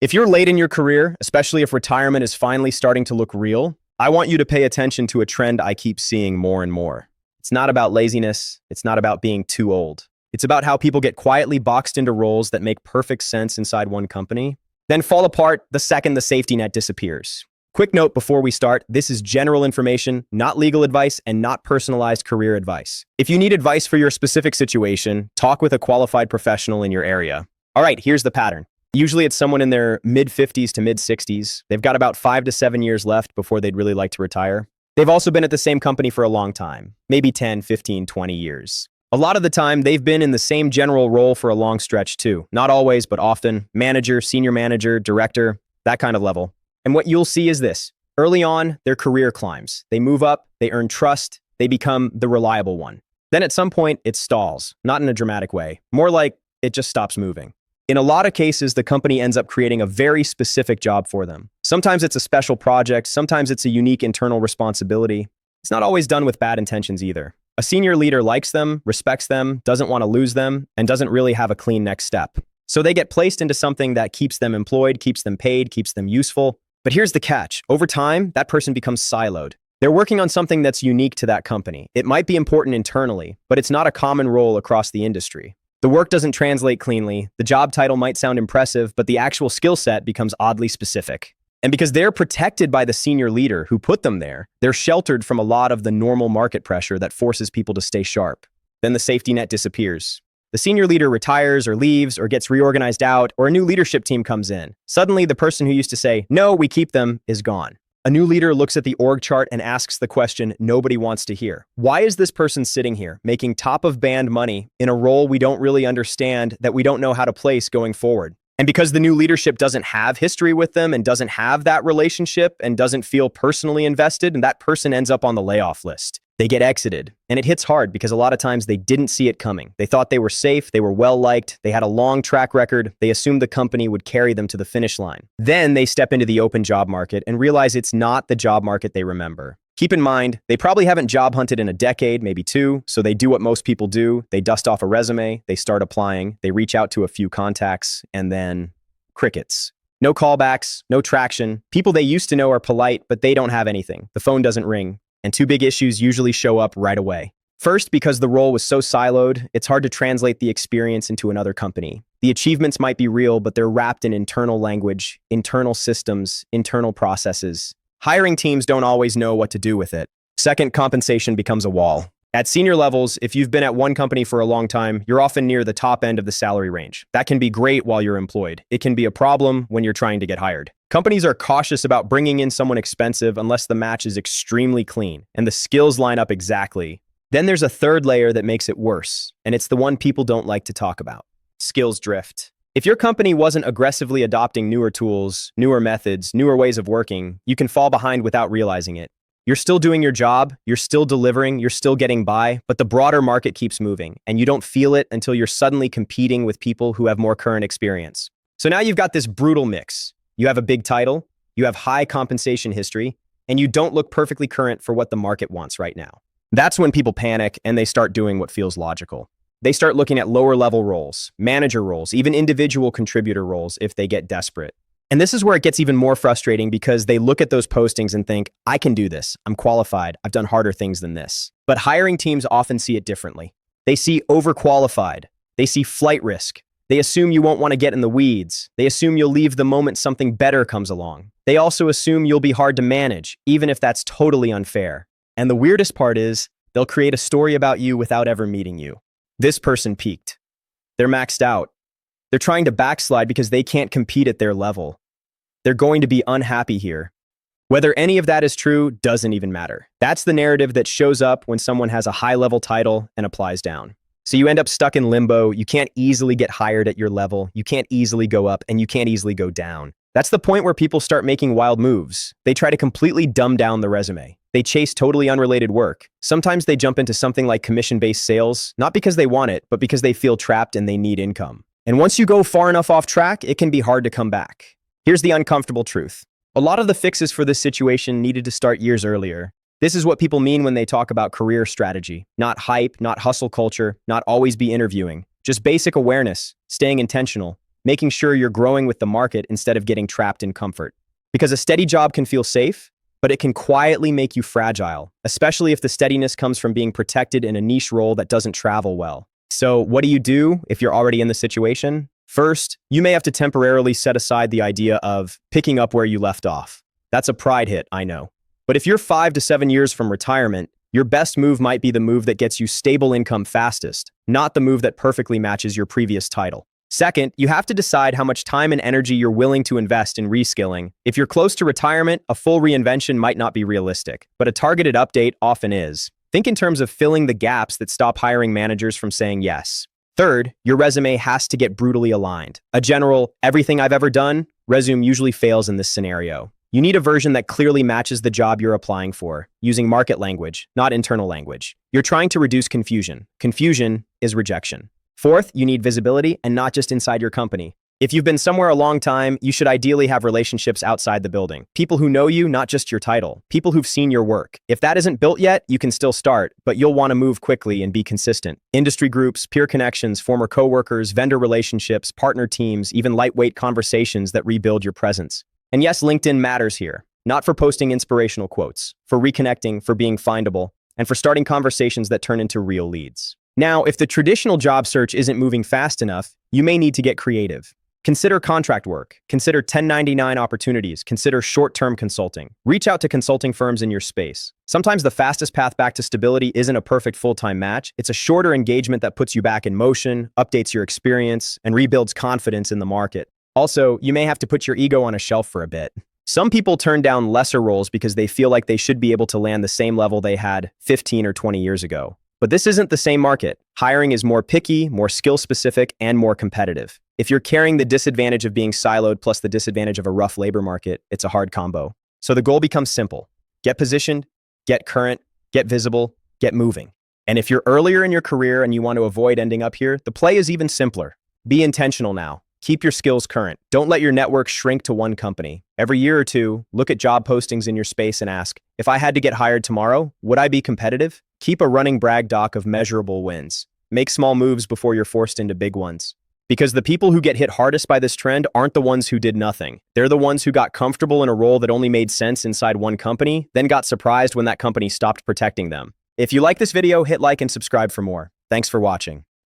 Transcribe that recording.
If you're late in your career, especially if retirement is finally starting to look real, I want you to pay attention to a trend I keep seeing more and more. It's not about laziness. It's not about being too old. It's about how people get quietly boxed into roles that make perfect sense inside one company, then fall apart the second the safety net disappears. Quick note before we start, this is general information, not legal advice, and not personalized career advice. If you need advice for your specific situation, talk with a qualified professional in your area. All right, here's the pattern. Usually it's someone in their mid-50s to mid-60s. They've got about 5 to 7 years left before they'd really like to retire. They've also been at the same company for a long time, maybe 10, 15, 20 years. A lot of the time, they've been in the same general role for a long stretch too. Not always, but often. Manager, senior manager, director, that kind of level. And what you'll see is this. Early on, their career climbs. They move up, they earn trust, they become the reliable one. Then at some point, it stalls, not in a dramatic way. More like it just stops moving. In a lot of cases, the company ends up creating a very specific job for them. Sometimes it's a special project, sometimes it's a unique internal responsibility. It's not always done with bad intentions either. A senior leader likes them, respects them, doesn't want to lose them, and doesn't really have a clean next step. So they get placed into something that keeps them employed, keeps them paid, keeps them useful. But here's the catch. Over time, that person becomes siloed. They're working on something that's unique to that company. It might be important internally, but it's not a common role across the industry. The work doesn't translate cleanly, the job title might sound impressive, but the actual skill set becomes oddly specific. And because they're protected by the senior leader who put them there, they're sheltered from a lot of the normal market pressure that forces people to stay sharp. Then the safety net disappears. The senior leader retires or leaves or gets reorganized out, or a new leadership team comes in. Suddenly, the person who used to say, "No, we keep them," is gone. A new leader looks at the org chart and asks the question nobody wants to hear. Why is this person sitting here, making top-of-band money in a role we don't really understand, that we don't know how to place going forward? And because the new leadership doesn't have history with them and doesn't have that relationship and doesn't feel personally invested, and that person ends up on the layoff list. They get exited. And it hits hard because a lot of times they didn't see it coming. They thought they were safe, they were well-liked, they had a long track record, they assumed the company would carry them to the finish line. Then they step into the open job market and realize it's not the job market they remember. Keep in mind, they probably haven't job hunted in a decade, maybe 2, so they do what most people do. They dust off a resume, they start applying, they reach out to a few contacts, and then crickets. No callbacks, no traction. People they used to know are polite, but they don't have anything. The phone doesn't ring. And 2 big issues usually show up right away. First, because the role was so siloed, it's hard to translate the experience into another company. The achievements might be real, but they're wrapped in internal language, internal systems, internal processes. Hiring teams don't always know what to do with it. Second, compensation becomes a wall. At senior levels, if you've been at one company for a long time, you're often near the top end of the salary range. That can be great while you're employed. It can be a problem when you're trying to get hired. Companies are cautious about bringing in someone expensive unless the match is extremely clean and the skills line up exactly. Then there's a third layer that makes it worse, and it's the one people don't like to talk about: skills drift. If your company wasn't aggressively adopting newer tools, newer methods, newer ways of working, you can fall behind without realizing it. You're still doing your job, you're still delivering, you're still getting by, but the broader market keeps moving, and you don't feel it until you're suddenly competing with people who have more current experience. So now you've got this brutal mix. You have a big title, you have high compensation history, and you don't look perfectly current for what the market wants right now. That's when people panic and they start doing what feels logical. They start looking at lower level roles, manager roles, even individual contributor roles if they get desperate. And this is where it gets even more frustrating because they look at those postings and think, I can do this, I'm qualified, I've done harder things than this. But hiring teams often see it differently. They see overqualified, they see flight risk. They assume you won't want to get in the weeds. They assume you'll leave the moment something better comes along. They also assume you'll be hard to manage, even if that's totally unfair. And the weirdest part is, they'll create a story about you without ever meeting you. This person peaked. They're maxed out. They're trying to backslide because they can't compete at their level. They're going to be unhappy here. Whether any of that is true doesn't even matter. That's the narrative that shows up when someone has a high-level title and applies down. So you end up stuck in limbo, you can't easily get hired at your level, you can't easily go up, and you can't easily go down. That's the point where people start making wild moves. They try to completely dumb down the resume. They chase totally unrelated work. Sometimes they jump into something like commission-based sales, not because they want it, but because they feel trapped and they need income. And once you go far enough off track, it can be hard to come back. Here's the uncomfortable truth. A lot of the fixes for this situation needed to start years earlier. This is what people mean when they talk about career strategy. Not hype, not hustle culture, not always be interviewing. Just basic awareness, staying intentional, making sure you're growing with the market instead of getting trapped in comfort. Because a steady job can feel safe, but it can quietly make you fragile, especially if the steadiness comes from being protected in a niche role that doesn't travel well. So what do you do if you're already in the situation? First, you may have to temporarily set aside the idea of picking up where you left off. That's a pride hit, I know. But if you're 5 to 7 years from retirement, your best move might be the move that gets you stable income fastest, not the move that perfectly matches your previous title. Second, you have to decide how much time and energy you're willing to invest in reskilling. If you're close to retirement, a full reinvention might not be realistic, but a targeted update often is. Think in terms of filling the gaps that stop hiring managers from saying yes. Third, your resume has to get brutally aligned. A general, everything I've ever done, resume usually fails in this scenario. You need a version that clearly matches the job you're applying for, using market language, not internal language. You're trying to reduce confusion. Confusion is rejection. Fourth, you need visibility and not just inside your company. If you've been somewhere a long time, you should ideally have relationships outside the building. People who know you, not just your title. People who've seen your work. If that isn't built yet, you can still start, but you'll want to move quickly and be consistent. Industry groups, peer connections, former coworkers, vendor relationships, partner teams, even lightweight conversations that rebuild your presence. And yes, LinkedIn matters here. Not for posting inspirational quotes, for reconnecting, for being findable, and for starting conversations that turn into real leads. Now, if the traditional job search isn't moving fast enough, you may need to get creative. Consider contract work, consider 1099 opportunities, consider short-term consulting. Reach out to consulting firms in your space. Sometimes the fastest path back to stability isn't a perfect full-time match. It's a shorter engagement that puts you back in motion, updates your experience, and rebuilds confidence in the market. Also, you may have to put your ego on a shelf for a bit. Some people turn down lesser roles because they feel like they should be able to land the same level they had 15 or 20 years ago. But this isn't the same market. Hiring is more picky, more skill-specific, and more competitive. If you're carrying the disadvantage of being siloed plus the disadvantage of a rough labor market, it's a hard combo. So the goal becomes simple. Get positioned, get current, get visible, get moving. And if you're earlier in your career and you want to avoid ending up here, the play is even simpler. Be intentional now. Keep your skills current. Don't let your network shrink to one company. Every year or two, look at job postings in your space and ask, if I had to get hired tomorrow, would I be competitive? Keep a running brag doc of measurable wins. Make small moves before you're forced into big ones. Because the people who get hit hardest by this trend aren't the ones who did nothing. They're the ones who got comfortable in a role that only made sense inside one company, then got surprised when that company stopped protecting them. If you like this video, hit like and subscribe for more. Thanks for watching.